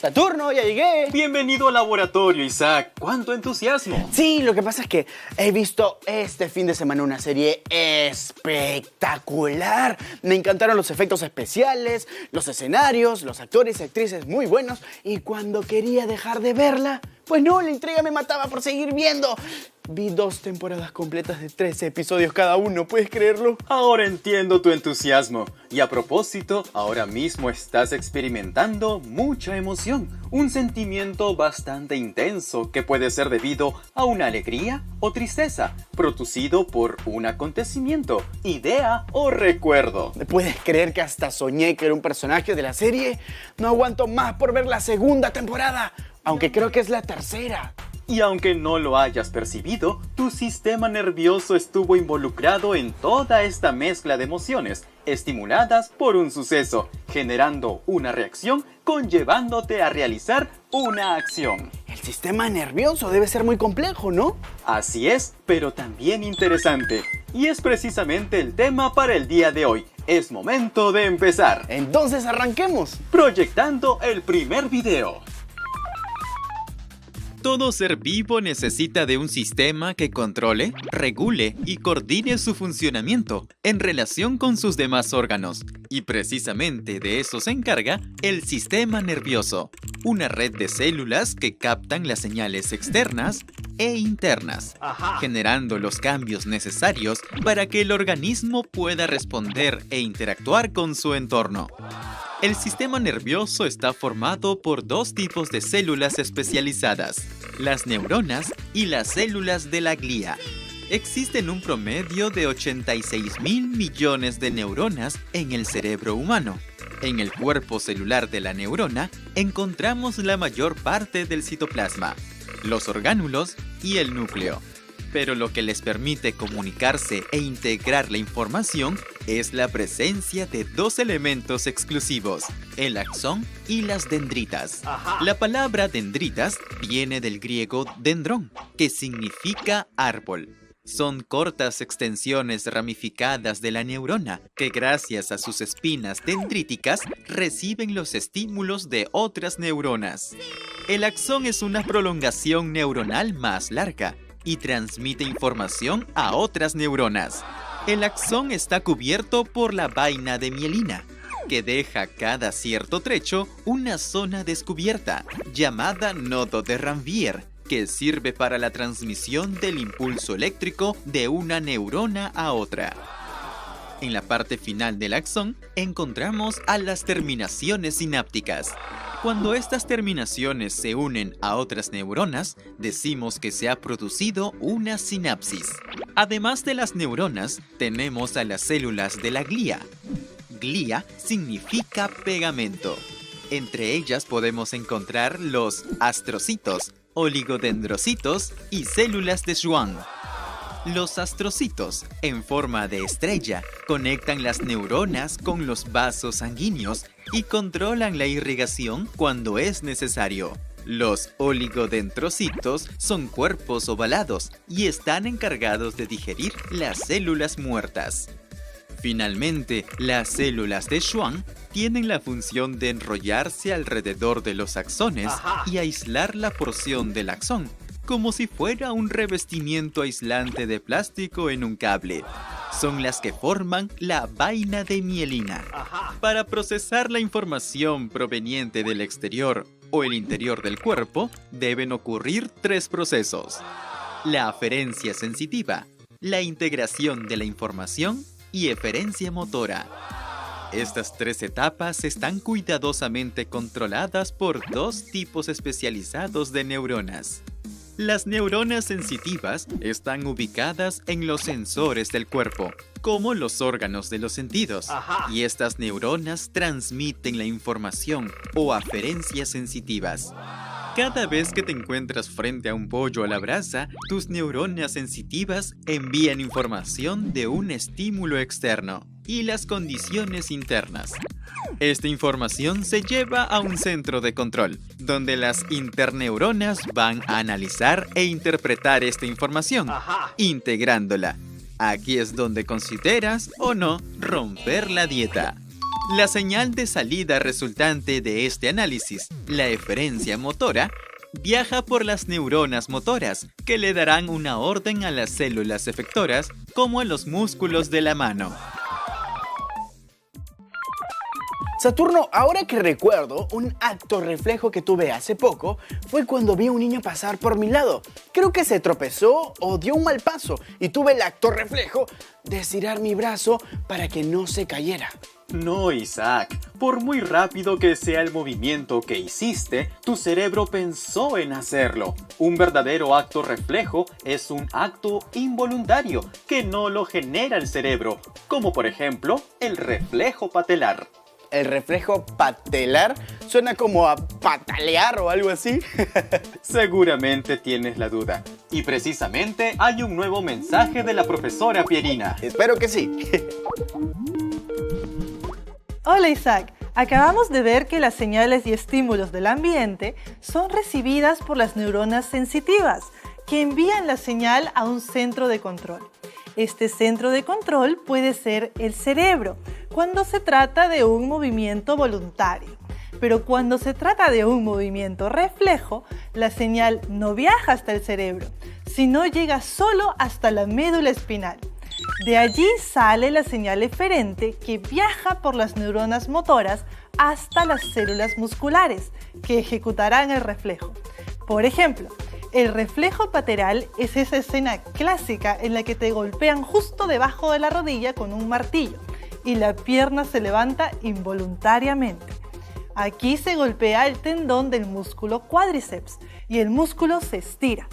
Saturno, ya llegué. Bienvenido al laboratorio, Isaac. ¡Cuánto entusiasmo! Sí, lo que pasa es que he visto este fin de semana una serie espectacular. Me encantaron los efectos especiales, los escenarios, los actores y actrices muy buenos. Y cuando quería dejar de verla, pues no, la intriga me mataba por seguir viendo. Vi 2 temporadas completas de 13 episodios cada uno, ¿puedes creerlo? Ahora entiendo tu entusiasmo. Y a propósito, ahora mismo estás experimentando mucha emoción. Un sentimiento bastante intenso que puede ser debido a una alegría o tristeza, producido por un acontecimiento, idea o recuerdo. ¿Puedes creer que hasta soñé que era un personaje de la serie? No aguanto más por ver la segunda temporada, aunque creo que es la tercera. Y aunque no lo hayas percibido, tu sistema nervioso estuvo involucrado en toda esta mezcla de emociones, estimuladas por un suceso, generando una reacción conllevándote a realizar una acción. El sistema nervioso debe ser muy complejo, ¿no? Así es, pero también interesante. Y es precisamente el tema para el día de hoy. Es momento de empezar. Entonces arranquemos. Proyectando el primer video. Todo ser vivo necesita de un sistema que controle, regule y coordine su funcionamiento en relación con sus demás órganos. Y precisamente de eso se encarga el sistema nervioso, una red de células que captan las señales externas e internas, generando los cambios necesarios para que el organismo pueda responder e interactuar con su entorno. El sistema nervioso está formado por 2 tipos de células especializadas, las neuronas y las células de la glía. Existen un promedio de 86.000 millones de neuronas en el cerebro humano. En el cuerpo celular de la neurona encontramos la mayor parte del citoplasma, los orgánulos y el núcleo. Pero lo que les permite comunicarse e integrar la información es la presencia de 2 elementos exclusivos, el axón y las dendritas. La palabra dendritas viene del griego dendrón, que significa árbol. Son cortas extensiones ramificadas de la neurona que gracias a sus espinas dendríticas reciben los estímulos de otras neuronas. El axón es una prolongación neuronal más larga y transmite información a otras neuronas. El axón está cubierto por la vaina de mielina, que deja cada cierto trecho una zona descubierta, llamada nodo de Ranvier, que sirve para la transmisión del impulso eléctrico de una neurona a otra. En la parte final del axón encontramos a las terminaciones sinápticas. Cuando estas terminaciones se unen a otras neuronas, decimos que se ha producido una sinapsis. Además de las neuronas, tenemos a las células de la glía. Glía significa pegamento. Entre ellas podemos encontrar los astrocitos, oligodendrocitos y células de Schwann. Los astrocitos, en forma de estrella, conectan las neuronas con los vasos sanguíneos y controlan la irrigación cuando es necesario. Los oligodendrocitos son cuerpos ovalados y están encargados de digerir las células muertas. Finalmente, las células de Schwann tienen la función de enrollarse alrededor de los axones y aislar la porción del axón, como si fuera un revestimiento aislante de plástico en un cable. Son las que forman la vaina de mielina. Para procesar la información proveniente del exterior o el interior del cuerpo, deben ocurrir 3 procesos: la aferencia sensitiva, la integración de la información y eferencia motora. Estas 3 etapas están cuidadosamente controladas por 2 tipos especializados de neuronas. Las neuronas sensitivas están ubicadas en los sensores del cuerpo, como los órganos de los sentidos, y estas neuronas transmiten la información o aferencias sensitivas. Cada vez que te encuentras frente a un pollo a la brasa, tus neuronas sensitivas envían información de un estímulo externo y las condiciones internas. Esta información se lleva a un centro de control, donde las interneuronas van a analizar e interpretar esta información, integrándola. Aquí es donde consideras o no romper la dieta. La señal de salida resultante de este análisis, la eferencia motora, viaja por las neuronas motoras, que le darán una orden a las células efectoras, como en los músculos de la mano. Saturno, ahora que recuerdo, un acto reflejo que tuve hace poco fue cuando vi a un niño pasar por mi lado. Creo que se tropezó o dio un mal paso y tuve el acto reflejo de estirar mi brazo para que no se cayera. No, Isaac, por muy rápido que sea el movimiento que hiciste, tu cerebro pensó en hacerlo. Un verdadero acto reflejo es un acto involuntario que no lo genera el cerebro, como por ejemplo el reflejo patelar. ¿El reflejo patelar? Suena como a patalear o algo así. Seguramente tienes la duda. Y precisamente hay un nuevo mensaje de la profesora Pierina. Espero que sí. Hola Isaac, acabamos de ver que las señales y estímulos del ambiente son recibidas por las neuronas sensitivas, que envían la señal a un centro de control. Este centro de control puede ser el cerebro, cuando se trata de un movimiento voluntario. Pero cuando se trata de un movimiento reflejo, la señal no viaja hasta el cerebro, sino llega solo hasta la médula espinal. De allí sale la señal eferente que viaja por las neuronas motoras hasta las células musculares, que ejecutarán el reflejo. Por ejemplo, el reflejo patelar es esa escena clásica en la que te golpean justo debajo de la rodilla con un martillo y la pierna se levanta involuntariamente. Aquí se golpea el tendón del músculo cuádriceps y el músculo se estira.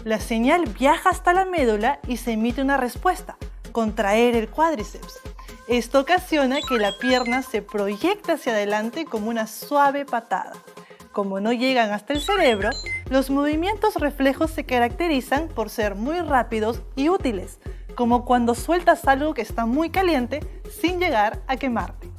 La señal viaja hasta la médula y se emite una respuesta, contraer el cuádriceps. Esto ocasiona que la pierna se proyecte hacia adelante como una suave patada. Como no llegan hasta el cerebro, los movimientos reflejos se caracterizan por ser muy rápidos y útiles, como cuando sueltas algo que está muy caliente sin llegar a quemarte.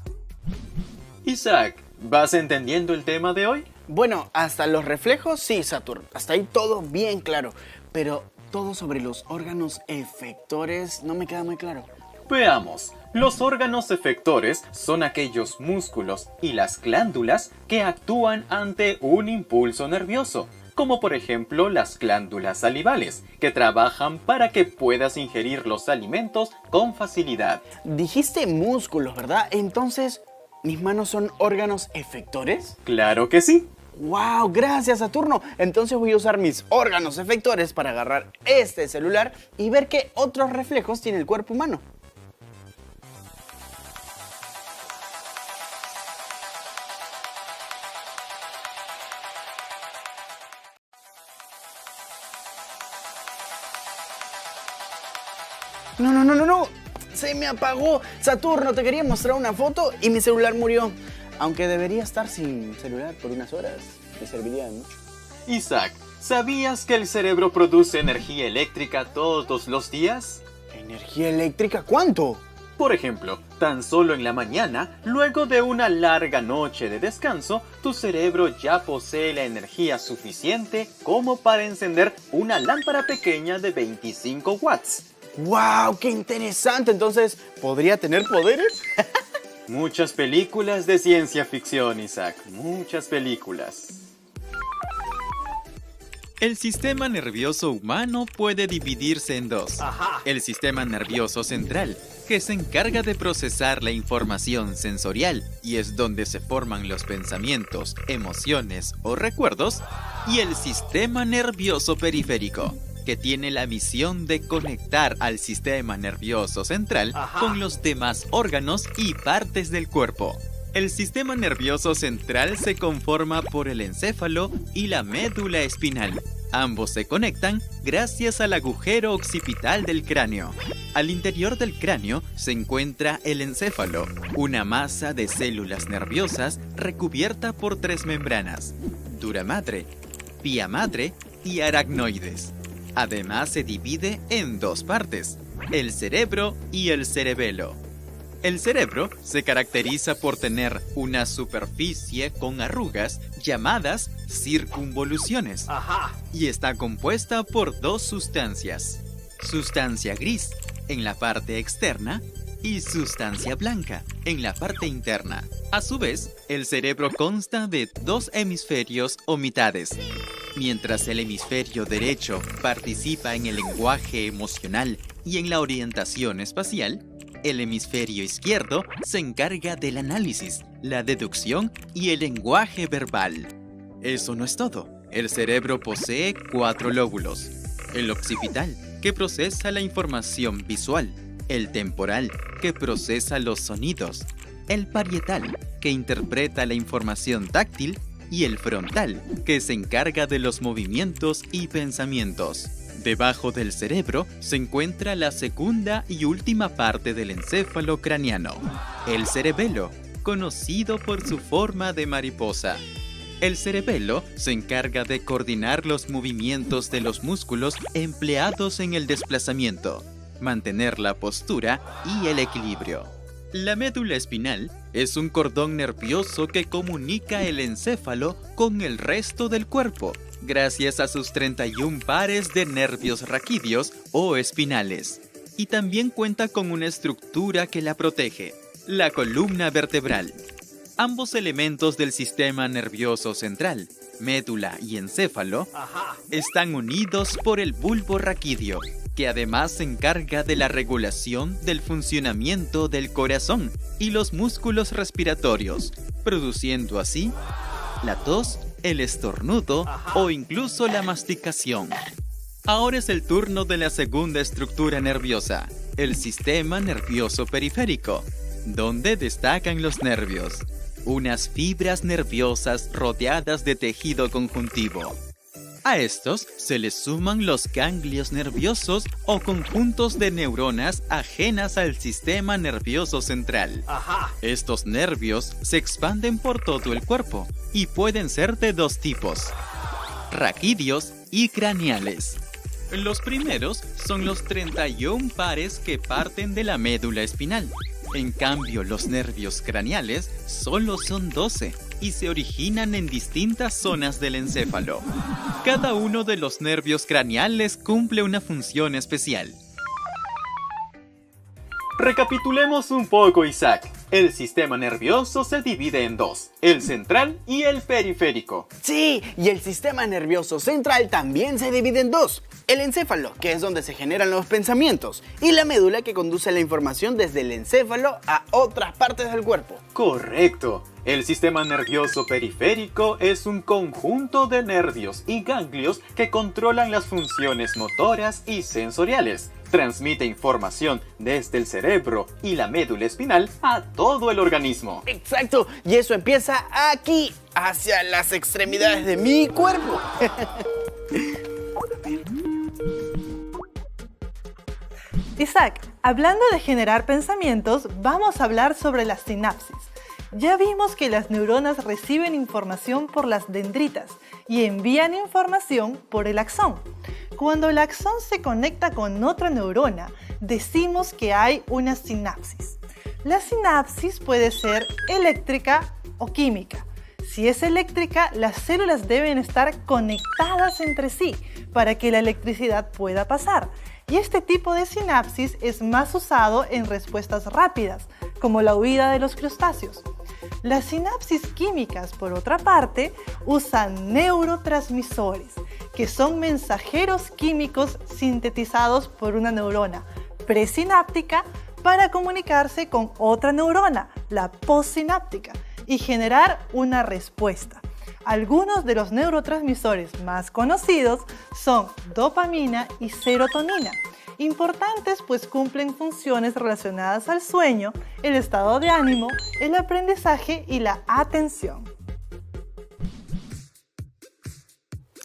Isaac, ¿vas entendiendo el tema de hoy? Bueno, hasta los reflejos sí, Saturno. Hasta ahí todo bien claro. Pero todo sobre los órganos efectores no me queda muy claro. Veamos. Los órganos efectores son aquellos músculos y las glándulas que actúan ante un impulso nervioso, como por ejemplo las glándulas salivales, que trabajan para que puedas ingerir los alimentos con facilidad. Dijiste músculos, ¿verdad? Entonces, ¿mis manos son órganos efectores? ¡Claro que sí! ¡Wow! Gracias, Saturno. Entonces voy a usar mis órganos efectores para agarrar este celular y ver qué otros reflejos tiene el cuerpo humano. No. Se me apagó. Saturno, te quería mostrar una foto y mi celular murió. Aunque debería estar sin celular por unas horas. Me serviría mucho. Isaac, ¿sabías que el cerebro produce energía eléctrica todos los días? ¿Energía eléctrica? ¿Cuánto? Por ejemplo, tan solo en la mañana, luego de una larga noche de descanso, tu cerebro ya posee la energía suficiente como para encender una lámpara pequeña de 25 watts. ¡Wow! ¡Qué interesante! Entonces, ¿podría tener poderes? Muchas películas de ciencia ficción, Isaac. Muchas películas. El sistema nervioso humano puede dividirse en dos. El sistema nervioso central, que se encarga de procesar la información sensorial y es donde se forman los pensamientos, emociones o recuerdos, y el sistema nervioso periférico, que tiene la misión de conectar al sistema nervioso central con los demás órganos y partes del cuerpo. El sistema nervioso central se conforma por el encéfalo y la médula espinal. Ambos se conectan gracias al agujero occipital del cráneo. Al interior del cráneo se encuentra el encéfalo, una masa de células nerviosas recubierta por tres membranas: dura madre, pía madre y aracnoides. Además se divide en dos partes, el cerebro y el cerebelo. El cerebro se caracteriza por tener una superficie con arrugas llamadas circunvoluciones y está compuesta por dos sustancias: sustancia gris en la parte externa y sustancia blanca en la parte interna. A su vez, el cerebro consta de 2 hemisferios o mitades. Mientras el hemisferio derecho participa en el lenguaje emocional y en la orientación espacial, el hemisferio izquierdo se encarga del análisis, la deducción y el lenguaje verbal. Eso no es todo. El cerebro posee 4 lóbulos. El occipital, que procesa la información visual. El temporal, que procesa los sonidos. El parietal, que interpreta la información táctil. Y el frontal, que se encarga de los movimientos y pensamientos. Debajo del cerebro se encuentra la segunda y última parte del encéfalo craneano, el cerebelo, conocido por su forma de mariposa. El cerebelo se encarga de coordinar los movimientos de los músculos empleados en el desplazamiento, mantener la postura y el equilibrio. La médula espinal es un cordón nervioso que comunica el encéfalo con el resto del cuerpo, gracias a sus 31 pares de nervios raquídeos o espinales. Y también cuenta con una estructura que la protege, la columna vertebral. Ambos elementos del sistema nervioso central, médula y encéfalo, están unidos por el bulbo raquídeo, que además se encarga de la regulación del funcionamiento del corazón y los músculos respiratorios, produciendo así la tos, el estornudo o incluso la masticación. Ahora es el turno de la segunda estructura nerviosa, el sistema nervioso periférico, donde destacan los nervios, unas fibras nerviosas rodeadas de tejido conjuntivo. A estos se les suman los ganglios nerviosos o conjuntos de neuronas ajenas al sistema nervioso central. Estos nervios se expanden por todo el cuerpo y pueden ser de 2 tipos: raquídeos y craneales. Los primeros son los 31 pares que parten de la médula espinal. En cambio, los nervios craneales solo son 12 y se originan en distintas zonas del encéfalo. Cada uno de los nervios craneales cumple una función especial. Recapitulemos un poco, Isaac. El sistema nervioso se divide en 2, el central y el periférico. Sí, y el sistema nervioso central también se divide en 2. El encéfalo, que es donde se generan los pensamientos, y la médula, que conduce la información desde el encéfalo a otras partes del cuerpo. Correcto. El sistema nervioso periférico es un conjunto de nervios y ganglios que controlan las funciones motoras y sensoriales. Transmite información desde el cerebro y la médula espinal a todo el organismo. Exacto, y eso empieza aquí, hacia las extremidades de mi cuerpo. Isaac, hablando de generar pensamientos, vamos a hablar sobre las sinapsis. Ya vimos que las neuronas reciben información por las dendritas y envían información por el axón. Cuando el axón se conecta con otra neurona, decimos que hay una sinapsis. La sinapsis puede ser eléctrica o química. Si es eléctrica, las células deben estar conectadas entre sí para que la electricidad pueda pasar. Y este tipo de sinapsis es más usado en respuestas rápidas, como la huida de los crustáceos. Las sinapsis químicas, por otra parte, usan neurotransmisores, que son mensajeros químicos sintetizados por una neurona presináptica para comunicarse con otra neurona, la postsináptica, y generar una respuesta. Algunos de los neurotransmisores más conocidos son dopamina y serotonina, importantes pues cumplen funciones relacionadas al sueño, el estado de ánimo, el aprendizaje y la atención.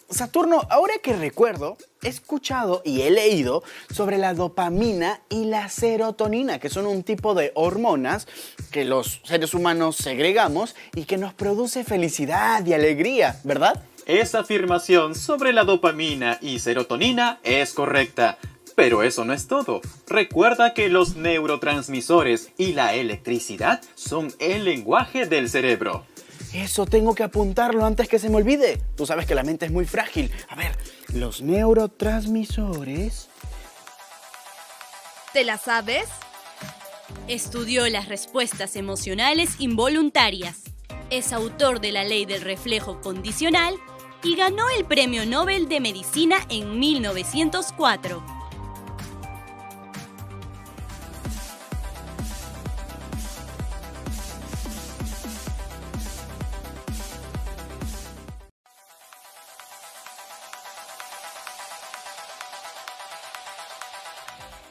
Saturno, ahora que recuerdo, he escuchado y he leído sobre la dopamina y la serotonina, que son un tipo de hormonas que los seres humanos segregamos y que nos produce felicidad y alegría, ¿verdad? Esa afirmación sobre la dopamina y serotonina es correcta. Pero eso no es todo. Recuerda que los neurotransmisores y la electricidad son el lenguaje del cerebro. Eso tengo que apuntarlo antes que se me olvide. Tú sabes que la mente es muy frágil. A ver, los neurotransmisores... ¿Te la sabes? Estudió las respuestas emocionales involuntarias. Es autor de la ley del reflejo condicional y ganó el Premio Nobel de Medicina en 1904.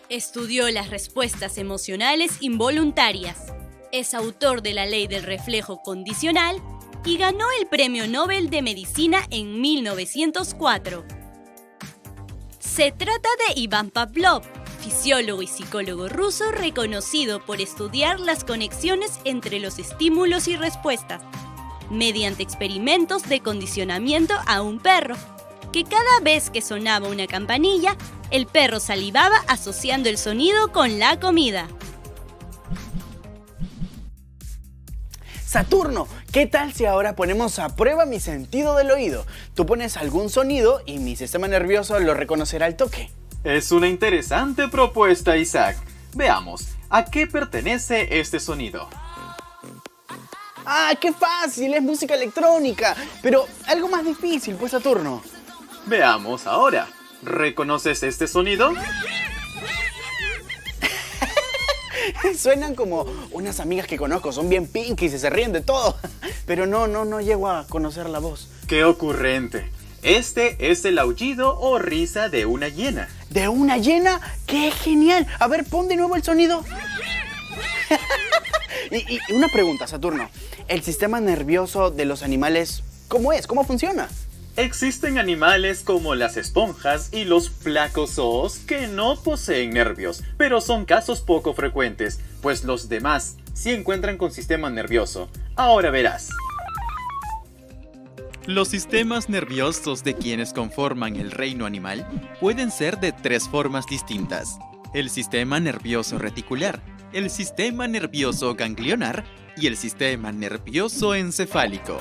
Estudió las respuestas emocionales involuntarias. Es autor de la ley del reflejo condicional y ganó el Premio Nobel de Medicina en 1904. Se trata de Iván Pavlov, fisiólogo y psicólogo ruso reconocido por estudiar las conexiones entre los estímulos y respuestas, mediante experimentos de condicionamiento a un perro, que cada vez que sonaba una campanilla, el perro salivaba asociando el sonido con la comida. Saturno, ¿qué tal si ahora ponemos a prueba mi sentido del oído? Tú pones algún sonido y mi sistema nervioso lo reconocerá al toque. Es una interesante propuesta, Isaac. Veamos, ¿a qué pertenece este sonido? ¡Ah, qué fácil! Es música electrónica. Pero algo más difícil, pues, Saturno. Veamos ahora. ¿Reconoces este sonido? Suenan como unas amigas que conozco, son bien pinkies y se ríen de todo. Pero no llego a conocer la voz. ¡Qué ocurrente! Este es el aullido o risa de una hiena. ¿De una hiena? ¡Qué genial! A ver, pon de nuevo el sonido. y una pregunta, Saturno. ¿El sistema nervioso de los animales cómo es? ¿Cómo funciona? Existen animales como las esponjas y los placozoos que no poseen nervios, pero son casos poco frecuentes, pues los demás sí encuentran con sistema nervioso. Ahora verás. Los sistemas nerviosos de quienes conforman el reino animal pueden ser de tres formas distintas: el sistema nervioso reticular, el sistema nervioso ganglionar y el sistema nervioso encefálico.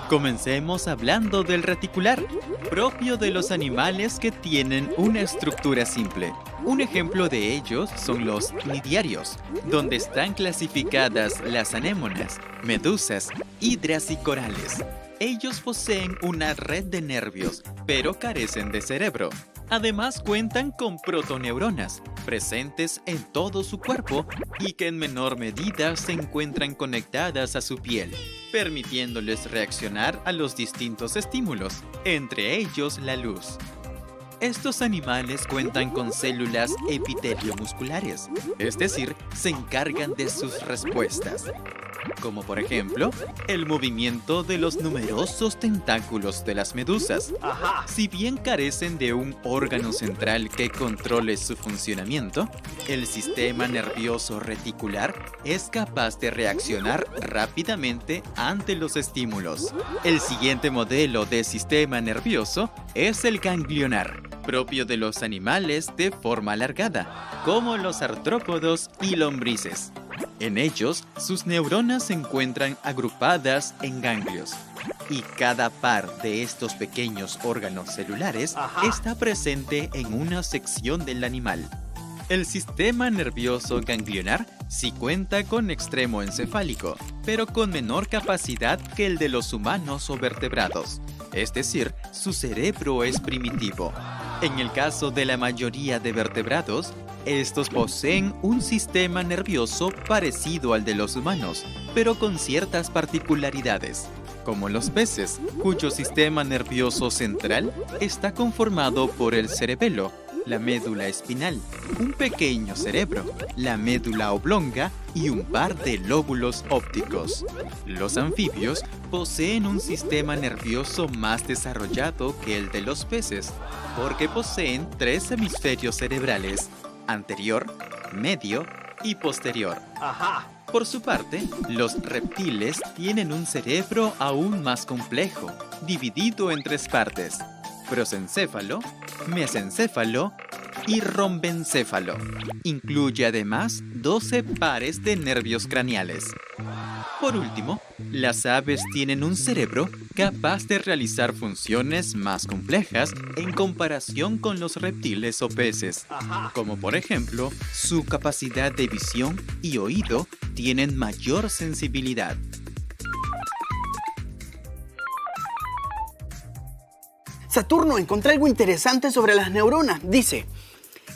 Comencemos hablando del reticular, propio de los animales que tienen una estructura simple. Un ejemplo de ellos son los cnidiarios, donde están clasificadas las anémonas, medusas, hidras y corales. Ellos poseen una red de nervios, pero carecen de cerebro. Además cuentan con protoneuronas, presentes en todo su cuerpo y que en menor medida se encuentran conectadas a su piel, permitiéndoles reaccionar a los distintos estímulos, entre ellos la luz. Estos animales cuentan con células epiteliomusculares, es decir, se encargan de sus respuestas, como por ejemplo, el movimiento de los numerosos tentáculos de las medusas. Si bien carecen de un órgano central que controle su funcionamiento, el sistema nervioso reticular es capaz de reaccionar rápidamente ante los estímulos. El siguiente modelo de sistema nervioso es el ganglionar, propio de los animales de forma alargada, como los artrópodos y lombrices. En ellos, sus neuronas se encuentran agrupadas en ganglios, y cada par de estos pequeños órganos celulares está presente en una sección del animal. El sistema nervioso ganglionar sí cuenta con extremo encefálico, pero con menor capacidad que el de los humanos o vertebrados, es decir, su cerebro es primitivo. En el caso de la mayoría de vertebrados, estos poseen un sistema nervioso parecido al de los humanos, pero con ciertas particularidades, como los peces, cuyo sistema nervioso central está conformado por el cerebelo, la médula espinal, un pequeño cerebro, la médula oblonga y un par de lóbulos ópticos. Los anfibios poseen un sistema nervioso más desarrollado que el de los peces, porque poseen 3 hemisferios cerebrales: anterior, medio y posterior. Por su parte, los reptiles tienen un cerebro aún más complejo, dividido en 3 partes: prosencéfalo, mesencéfalo y rombencéfalo. Incluye además 12 pares de nervios craneales. Por último, las aves tienen un cerebro capaz de realizar funciones más complejas en comparación con los reptiles o peces, como por ejemplo, su capacidad de visión y oído tienen mayor sensibilidad. Saturno, encontré algo interesante sobre las neuronas. Dice,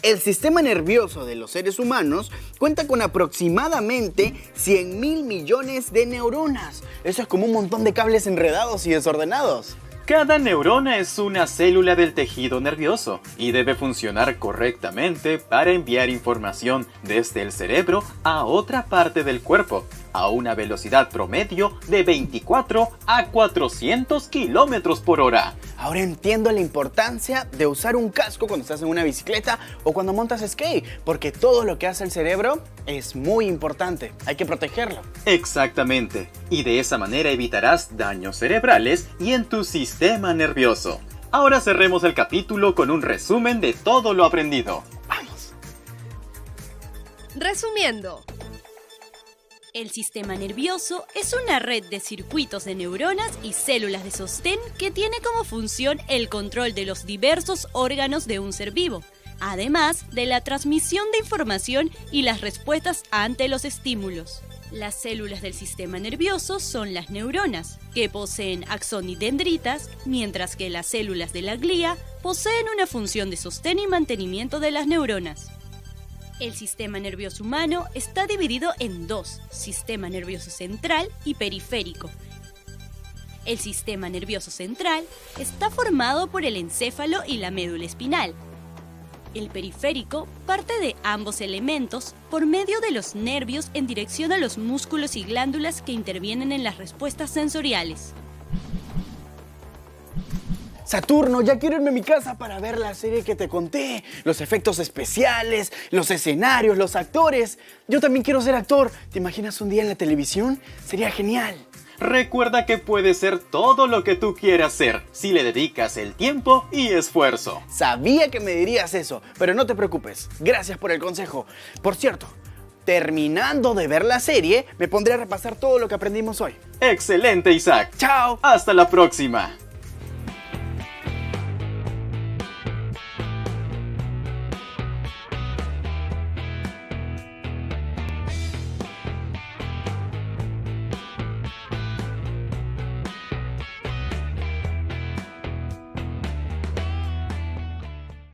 el sistema nervioso de los seres humanos cuenta con aproximadamente 100.000 millones de neuronas. Eso es como un montón de cables enredados y desordenados. Cada neurona es una célula del tejido nervioso y debe funcionar correctamente para enviar información desde el cerebro a otra parte del cuerpo a una velocidad promedio de 24 a 400 kilómetros por hora. Ahora entiendo la importancia de usar un casco cuando estás en una bicicleta o cuando montas skate, porque todo lo que hace el cerebro es muy importante. Hay que protegerlo. Exactamente. Y de esa manera evitarás daños cerebrales y en tu sistema nervioso. Ahora cerremos el capítulo con un resumen de todo lo aprendido. Vamos. Resumiendo. El sistema nervioso es una red de circuitos de neuronas y células de sostén que tiene como función el control de los diversos órganos de un ser vivo, además de la transmisión de información y las respuestas ante los estímulos. Las células del sistema nervioso son las neuronas, que poseen axón y dendritas, mientras que las células de la glía poseen una función de sostén y mantenimiento de las neuronas. El sistema nervioso humano está dividido en dos, sistema nervioso central y periférico. El sistema nervioso central está formado por el encéfalo y la médula espinal. El periférico parte de ambos elementos por medio de los nervios en dirección a los músculos y glándulas que intervienen en las respuestas sensoriales. Saturno, ya quiero irme a mi casa para ver la serie que te conté. Los efectos especiales, los escenarios, los actores. Yo también quiero ser actor. ¿Te imaginas un día en la televisión? Sería genial. Recuerda que puedes ser todo lo que tú quieras ser si le dedicas el tiempo y esfuerzo. Sabía que me dirías eso, pero no te preocupes. Gracias por el consejo. Por cierto, terminando de ver la serie, me pondré a repasar todo lo que aprendimos hoy. ¡Excelente, Isaac! ¡Chao! ¡Hasta la próxima!